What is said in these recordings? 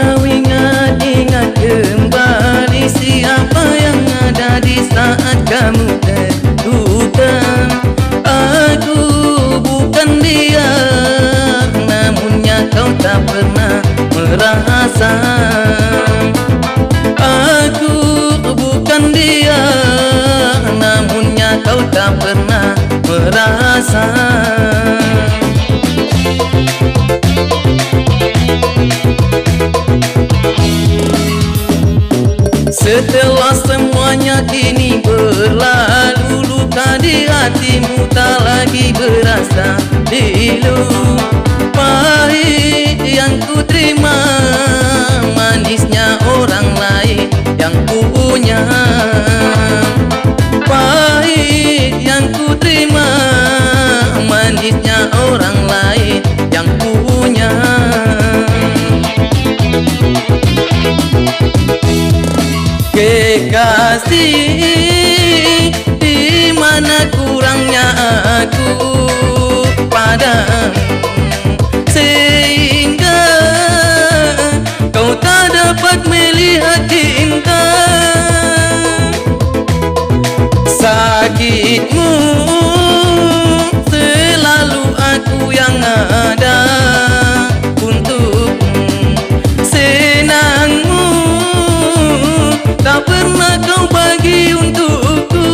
Kau ingat-ingat kembali siapa yang ada di saat kamu terluka. Aku bukan dia, namunnya kau tak pernah merasa. Aku bukan dia, namunnya kau tak pernah merasa. Setelah semuanya kini berlalu, luka di hatimu tak lagi berasa pilu. Pahit yang ku terima, manisnya orang lain yang punya. Pahit yang ku terima, manisnya orang lain yang punya. Kekasih, di mana kurangnya aku padamu, sehingga kau tak dapat melihat cinta. Sakitmu selalu aku yang ada untukmu. Senangmu tak pernah kau bagi untukku.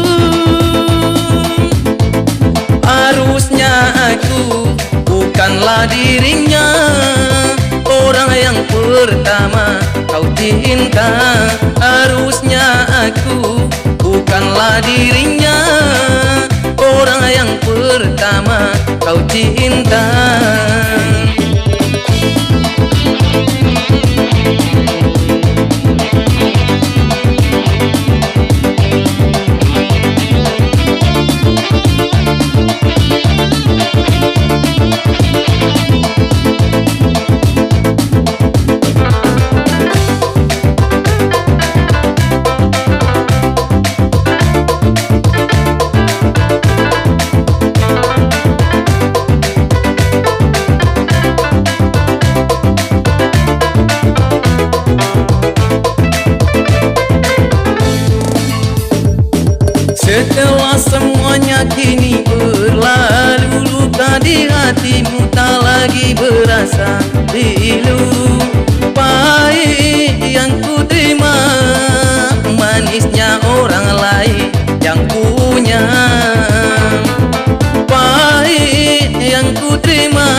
Harusnya aku bukanlah dirinya, orang yang pertama kau cinta. Harusnya aku bukanlah dirinya, orang yang pertama kau cinta. Setelah semuanya kini berlalu, luka di hatimu tak lagi berasa pilu. Pahit yang ku terima, manisnya orang lain yang punya. Pahit yang ku terima,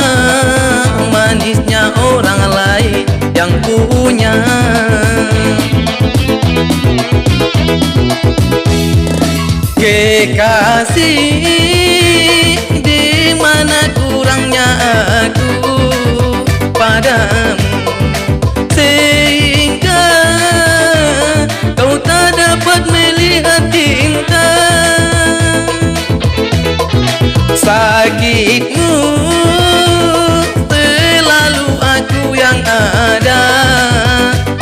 manisnya orang lain yang punya. Kekasih, di mana kurangnya aku padamu, sehingga kau tak dapat melihat cinta. Sakitmu selalu aku yang ada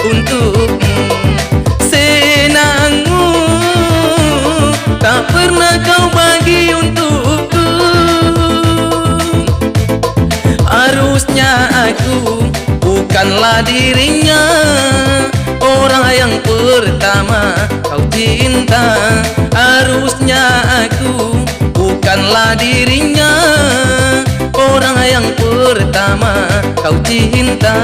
untukmu. Senangmu tak pernah kau bagi untukku. Harusnya aku bukanlah dirinya, orang yang pertama kau cinta. Harusnya aku bukanlah dirinya, orang yang pertama kau cinta.